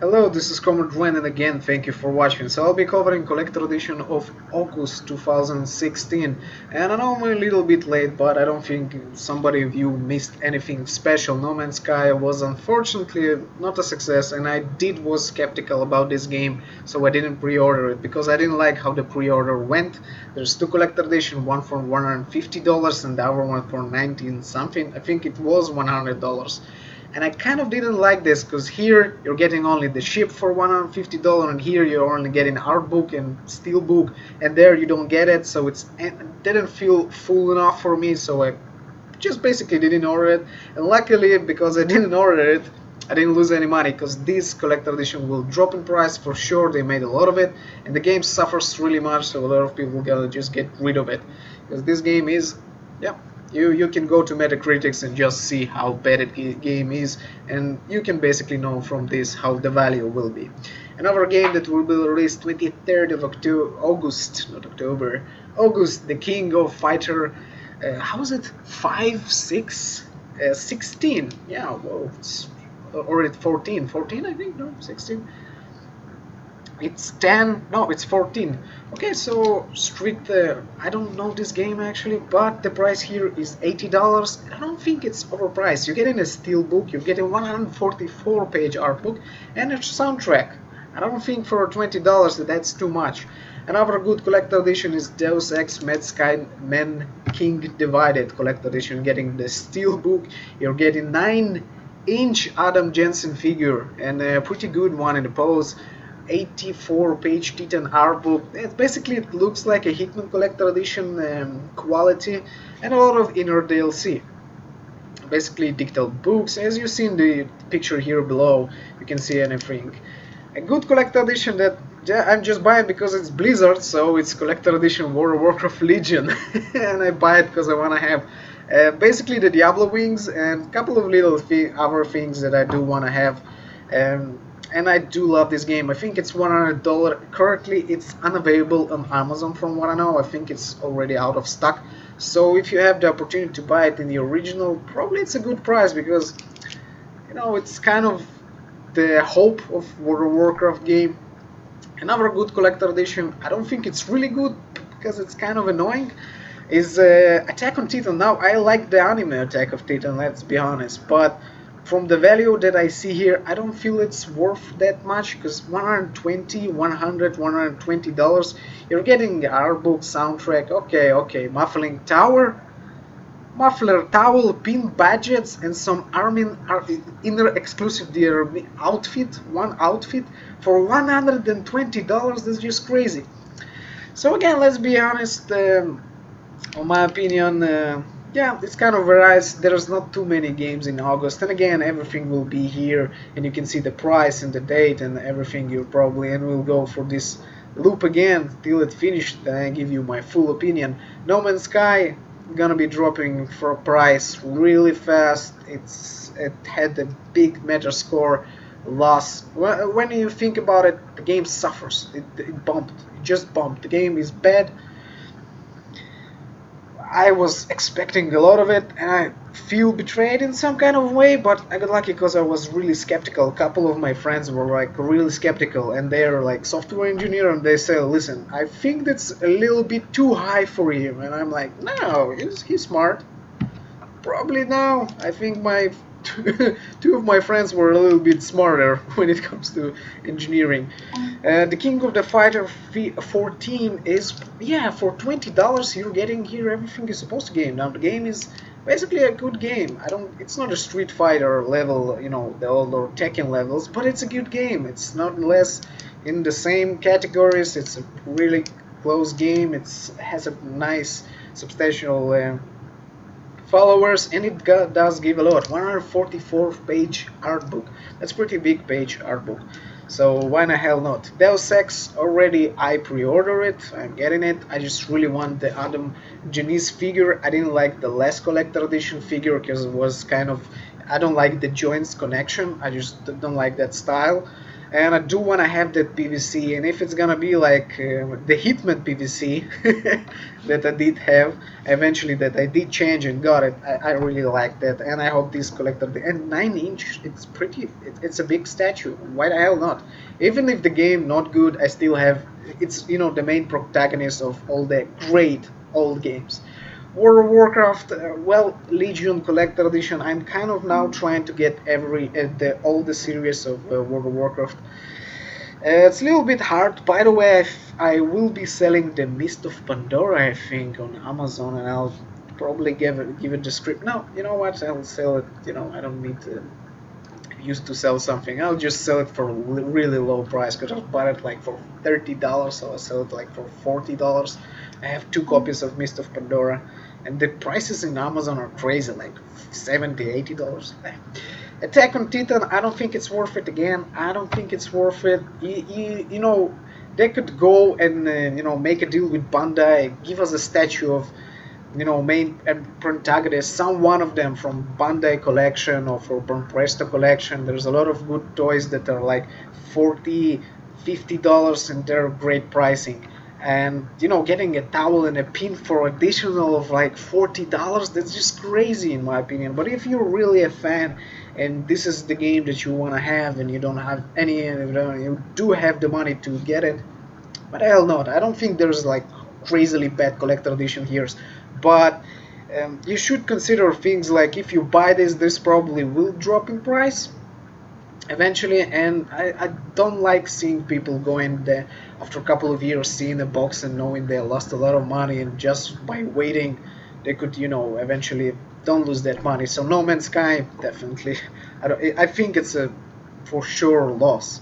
Hello, this is Comrade Rant, and again, thank you for watching. So I'll be covering collector edition of August 2016, and I know I'm a little bit late, but I don't think somebody of you missed anything special. No Man's Sky was unfortunately not a success, and I was skeptical about this game, so I didn't pre-order it because I didn't like how the pre-order went. There's two collector edition, one for $150 and the other one for 19 something. I think it was $100. And I kind of didn't like this because here you're getting only the ship for $150, and here you're only getting art book and steel book, and there you don't get it. So it didn't feel full enough for me, so I just basically didn't order it. And luckily, because I didn't order it, I didn't lose any money, because this collector edition will drop in price for sure. They made a lot of it, and the game suffers really much, so a lot of people gotta just get rid of it, because this game is, yeah, you can go to Metacritics and just see how bad the game is, and you can basically know from this how the value will be. Another game that will be released 23rd of August, not October, August, the King of Fighter. How is it? 5, 6, 16? Yeah, whoa, or it's 14, 14 I think, no, 16. It's 10, no, it's 14. Okay, so Street, I don't know this game actually, but the price here is $80. I don't think it's overpriced. You're getting a steel book, you're getting 144-page art book, and a soundtrack. I don't think for $20 that's too much. Another good collector edition is Deus Ex Man King Divided collector edition. Getting the steel book, you're getting 9-inch Adam Jensen figure, and a pretty good one in the pose. 84-page Titan art book. It looks like a Hitman collector edition quality, and a lot of inner DLC. Basically digital books. As you see in the picture here below, you can see anything. A good collector edition that I'm just buying because it's Blizzard, so it's collector edition World of Warcraft Legion, and I buy it because I want to have basically the Diablo wings and a couple of little other things that I do want to have. And I do love this game. I think it's $100. Currently, it's unavailable on Amazon from what I know. I think it's already out of stock. So if you have the opportunity to buy it in the original, probably it's a good price, because, you know, it's kind of the hope of World of Warcraft game. Another good collector edition, I don't think it's really good because it's kind of annoying, is Attack on Titan. Now, I like the anime Attack of Titan, let's be honest, but from the value that I see here, I don't feel it's worth that much, because $120, $100, $120, you're getting the art book, soundtrack, okay, muffler, towel, pin badges, and some inner exclusive outfit, one outfit for $120. That's just crazy. So again, let's be honest, on my opinion, yeah, it's kind of varies. There's not too many games in August, and again, everything will be here, and you can see the price and the date and everything. You probably, and we'll go for this loop again till it finished, then I give you my full opinion. No Man's Sky gonna be dropping for a price really fast. It had a big Metascore loss. When you think about it, the game suffers. It bumped. It just bumped. The game is bad. I was expecting a lot of it, and I feel betrayed in some kind of way, but I got lucky because I was really skeptical. A couple of my friends were like really skeptical, and they're like software engineer, and they say, listen, I think that's a little bit too high for him. And I'm like, no, he's smart. Probably no. I think my two of my friends were a little bit smarter when it comes to engineering. The King of the Fighter 14 is, yeah, for $20 you're getting here everything you're supposed to get. Now the game is basically a good game. It's not a Street Fighter level, you know, the old or Tekken levels, but it's a good game. It's not less in the same categories. It's a really close game. It has a nice substantial followers, and it does give a lot. 144-page art book. That's pretty big page art book. So why the hell not? Deus Ex, already I pre-order it. I'm getting it. I just really want the Adam Janice figure. I didn't like the last collector edition figure because it was kind of, I don't like the joints connection. I just don't like that style. and I do want to have that PVC. And if it's gonna be like the Hitman PVC that I did have eventually, that I did change and got it, I really like that. And I hope this collector, and 9 inch, it's pretty, it's a big statue. Why the hell not? Even if the game not good, I still have, it's, the main protagonist of all the great old games. World of Warcraft, well, Legion Collector Edition. I'm kind of now trying to get all the series of World of Warcraft. It's a little bit hard. By the way, I will be selling the Mist of Pandora, I think, on Amazon, and I'll probably give it the script. No, you know what? I'll sell it. I don't need to used to sell something. I'll just sell it for a really low price, because I bought it like for $30, so I'll sell it like for $40. I have 2 copies of Mist of Pandora, and the prices in Amazon are crazy, like $70, $80. Attack on Titan, I don't think it's worth it. Again, I don't think it's worth it. They could go and make a deal with Bandai, give us a statue of main protagonist, some one of them from Bandai collection or from Presto collection. There's a lot of good toys that are like $40, $50, and they're great pricing. And getting a towel and a pin for additional of like $40, that's just crazy in my opinion. But if you're really a fan and this is the game that you want to have, and you don't have any, you do have the money to get it, but hell not. I don't think there's like crazily bad collector edition here, but you should consider things like, if you buy this probably will drop in price eventually. And I don't like seeing people going there after a couple of years, seeing a box and knowing they lost a lot of money, and just by waiting they could eventually don't lose that money. So No Man's Sky, definitely, I think it's a for sure loss.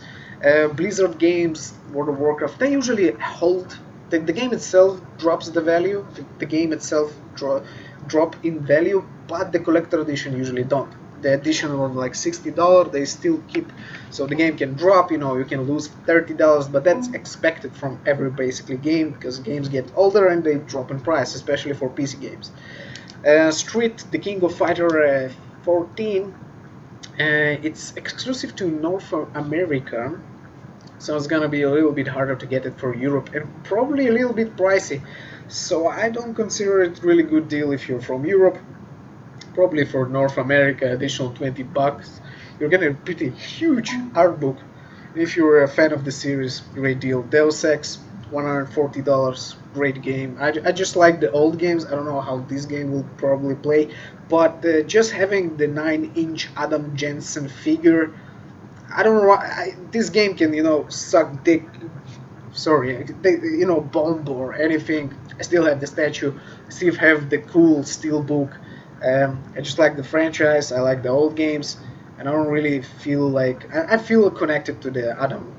Blizzard games, World of Warcraft, they usually hold. The game itself drops the value, the game itself drop in value, but the collector edition usually don't. The additional like $60 they still keep, so the game can drop, you can lose $30, but that's expected from every basically game, because games get older and they drop in price, especially for PC games. Street, the King of Fighter 14, it's exclusive to North America, so it's gonna be a little bit harder to get it for Europe, and probably a little bit pricey. So I don't consider it really good deal if you're from Europe. Probably for North America, additional $20. You're getting a pretty huge art book. If you're a fan of the series, great deal. Deus Ex, $140, great game. I just like the old games. I don't know how this game will probably play, but just having the 9-inch Adam Jensen figure, I don't know. This game can, suck dick. Sorry, bomb or anything. I still have the statue. I still have the cool steel book. I just like the franchise. I like the old games, and I don't really feel like I feel connected to the Adam,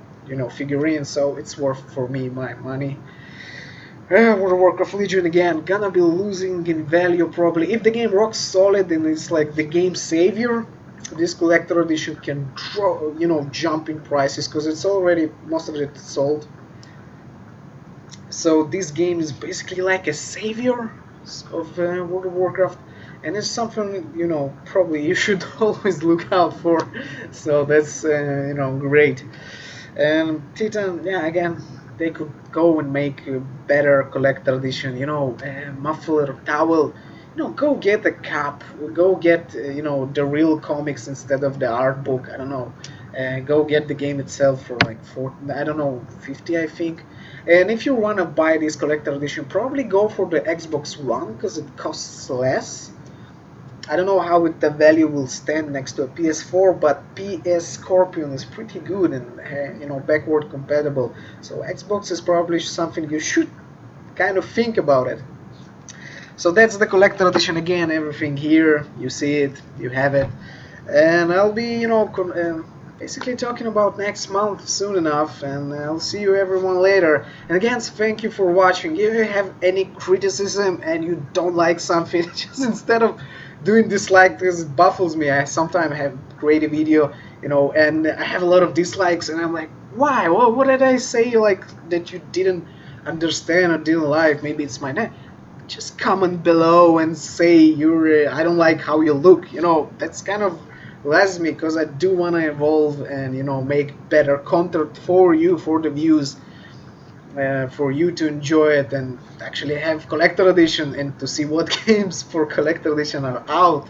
figurine. So it's worth for me my money. World of Warcraft Legion, again, gonna be losing in value probably. If the game rocks solid and it's like the game savior, this collector edition can jump in prices, because it's already, most of it sold. So this game is basically like a savior of World of Warcraft, and it's something probably you should always look out for. So that's great. And Titan, yeah, again, they could go and make a better collector edition, muffler, towel. Go get a cap, go get the real comics instead of the art book. I don't know. Go get the game itself for like I don't know, 50, I think. And if you want to buy this collector edition, probably go for the Xbox One, because it costs less. I don't know how the value will stand next to a PS4, but PS Scorpion is pretty good and backward compatible. So Xbox is probably something you should kind of think about it. So that's the collector edition. Again, everything here, you see it, you have it, and I'll be basically talking about next month soon enough, and I'll see you everyone later. And again, thank you for watching. If you have any criticism and you don't like something, just instead of doing dislike, because it baffles me. I sometimes have create a video, and I have a lot of dislikes, and I'm like, why? Well, what did I say like that you didn't understand or didn't like? Maybe it's my name. Just comment below and say I don't like how you look. That's kind of last me, because I do want to evolve and make better content for you, for the views, for you to enjoy it and actually have collector edition and to see what games for collector edition are out.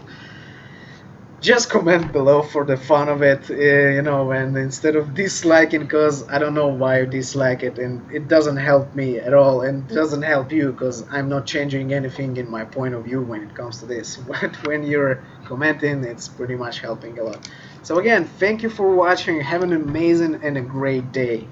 Just comment below for the fun of it, and instead of disliking, because I don't know why you dislike it, and it doesn't help me at all, and doesn't help you, because I'm not changing anything in my point of view when it comes to this. But when you're commenting, it's pretty much helping a lot. So again, thank you for watching. Have an amazing and a great day.